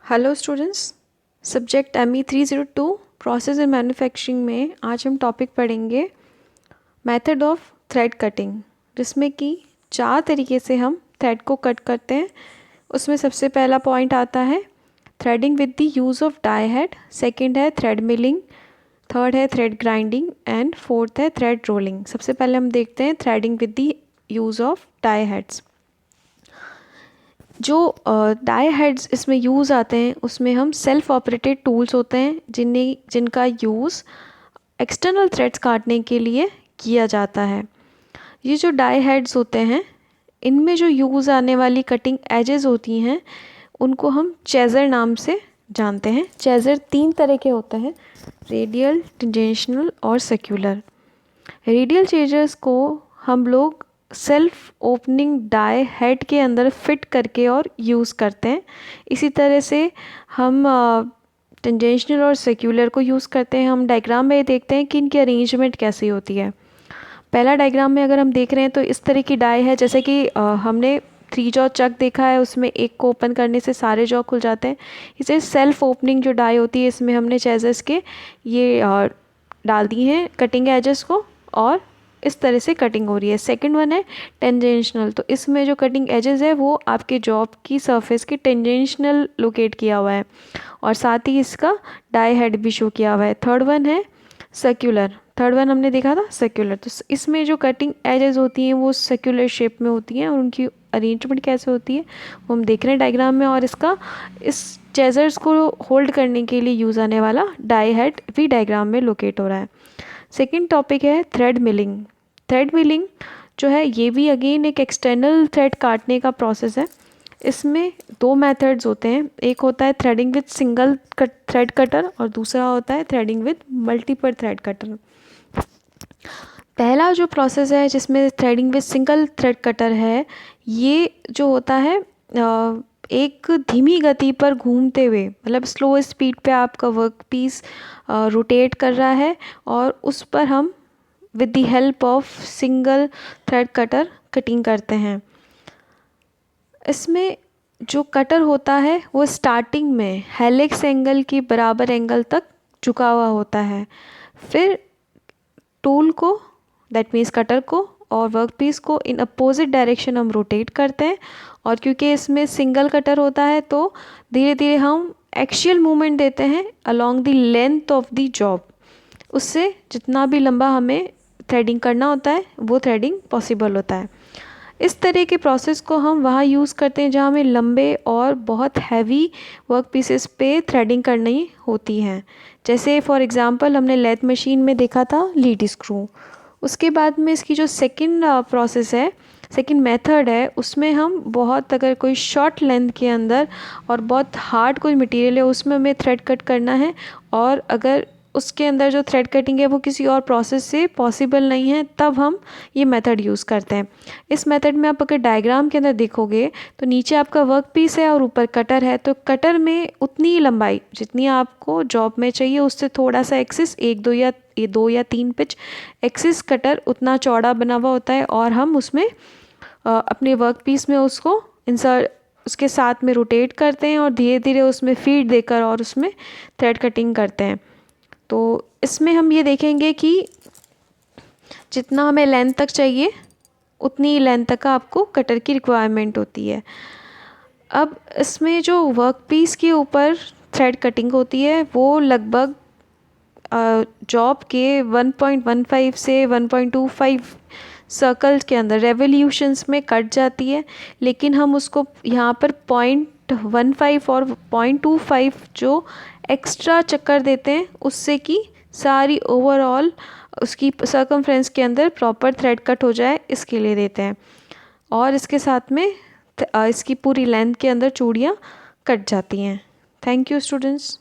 Hello students, subject ME 302 process in manufacturing में आज हम टॉपिक पढ़ेंगे मेथड ऑफ थ्रेड कटिंग, जिसमें कि 4 तरीके से हम थ्रेड को कट करते हैं। उसमें सबसे पहला पॉइंट आता है threading with the use of die head, second है थ्रेड मिलिंग, थर्ड है थ्रेड ग्राइंडिंग एंड फोर्थ है थ्रेड रोलिंग। सबसे पहले हम देखते हैं threading with the use of die heads. जो डाई हेड्स इसमें यूज़ आते हैं उसमें हम सेल्फ ऑपरेटेड टूल्स होते हैं जिनका यूज़ एक्सटर्नल थ्रेड्स काटने के लिए किया जाता है। ये जो डाई हेड्स होते हैं इनमें जो यूज़ आने वाली कटिंग एजेस होती हैं उनको हम चेज़र नाम से जानते हैं। चेज़र 3 तरह के होते हैं, रेडियल, टेंजेंशनल और सर्कुलर। रेडियल चेज़र्स को हम लोग सेल्फ ओपनिंग डाई हेड के अंदर फिट करके और यूज़ करते हैं। इसी तरह से हम टेंजेंशनल और सर्कुलर को यूज़ करते हैं। हम डायग्राम में देखते हैं कि इनकी अरेंजमेंट कैसी होती है। पहला डायग्राम में अगर हम देख रहे हैं तो इस तरह की डाई है, जैसे कि हमने 3 जॉ चक देखा है, उसमें एक को ओपन करने से सारे जॉ खुल जाते हैं। इसे सेल्फ ओपनिंग जो डाई होती है इसमें हमने चेज़र्स के ये डाल दी हैं कटिंग एजेस को और इस तरह से कटिंग हो रही है। सेकंड वन है टेंजेंशनल, तो इसमें जो कटिंग एजेस है वो आपके जॉब की सरफेस के टेंजेंशनल लोकेट किया हुआ है और साथ ही इसका डाई हेड भी शो किया हुआ है। थर्ड वन है सर्कुलर, थर्ड वन हमने देखा था सर्कुलर, तो इसमें जो कटिंग एजेस होती हैं वो सर्कुलर शेप में होती हैं और उनकी अरेंजमेंट कैसे होती है वो हम देख रहे हैं डायग्राम में। और इस चेज़र्स को होल्ड करने के लिए यूज़ आने वाला डाई हेड भी डायग्राम में लोकेट हो रहा है। सेकेंड टॉपिक है थ्रेड मिलिंग। थ्रेड मिलिंग जो है ये भी अगेन एक एक्सटर्नल थ्रेड काटने का प्रोसेस है। इसमें 2 मेथड्स होते हैं, एक होता है threading with single thread cutter और दूसरा होता है threading with multiple thread cutter. पहला जो प्रोसेस है जिसमें threading with single thread cutter है, ये जो होता है एक धीमी गति पर घूमते हुए, मतलब स्लो स्पीड पे आपका वर्क पीस रोटेट कर रहा है और उस पर हम with the help of single thread cutter cutting करते हैं। इसमें जो कटर होता है वो स्टार्टिंग में हेलिक्स एंगल की बराबर एंगल तक झुका हुआ होता है। फिर टूल को, दैट मीन्स कटर को और वर्क पीस को इन अपोजिट डायरेक्शन हम रोटेट करते हैं और क्योंकि इसमें सिंगल कटर होता है तो धीरे धीरे हम एक्सियल मूवमेंट देते हैं along the length of the job. उससे जितना भी लंबा हमें थ्रेडिंग करना होता है वो थ्रेडिंग पॉसिबल होता है। इस तरह के प्रोसेस को हम वहाँ यूज़ करते हैं जहाँ हमें लंबे और बहुत हैवी वर्क पीसेस पे थ्रेडिंग करनी होती हैं। जैसे फॉर एग्जांपल हमने लेथ मशीन में देखा था लीड स्क्रू। उसके बाद में इसकी जो सेकंड प्रोसेस है, सेकंड मेथड है, उसमें हम बहुत अगर कोई शॉर्ट लेंथ के अंदर और बहुत हार्ड कोई मटेरियल है उसमें हमें थ्रेड कट करना है और अगर उसके अंदर जो थ्रेड कटिंग है वो किसी और प्रोसेस से पॉसिबल नहीं है तब हम ये मेथड यूज़ करते हैं। इस मेथड में आप अगर डायग्राम के अंदर देखोगे तो नीचे आपका वर्क पीस है और ऊपर कटर है, तो कटर में उतनी लंबाई जितनी आपको जॉब में चाहिए उससे थोड़ा सा एक्सिस 2 या 3 पिच एक्सिस कटर उतना चौड़ा बना हुआ होता है और हम उसमें अपने वर्क पीस में उसको इंसर्ट उसके साथ में रोटेट करते हैं और धीरे धीरे उसमें फीड देकर और उसमें थ्रेड कटिंग करते हैं। तो इसमें हम ये देखेंगे कि जितना हमें लेंथ तक चाहिए उतनी लेंथ तक का आपको कटर की रिक्वायरमेंट होती है। अब इसमें जो वर्क पीस के ऊपर थ्रेड कटिंग होती है वो लगभग जॉब के 1.15 से 1.25 सर्कल्स के अंदर रेवोल्यूशंस में कट जाती है, लेकिन हम उसको यहाँ पर 0.15 और 0.25 जो एक्स्ट्रा चक्कर देते हैं उससे कि सारी ओवरऑल उसकी सर्कमफ्रेंस के अंदर प्रॉपर थ्रेड कट हो जाए, इसके लिए देते हैं। और इसके साथ में इसकी पूरी लेंथ के अंदर चूड़ियाँ कट जाती हैं। Thank you students.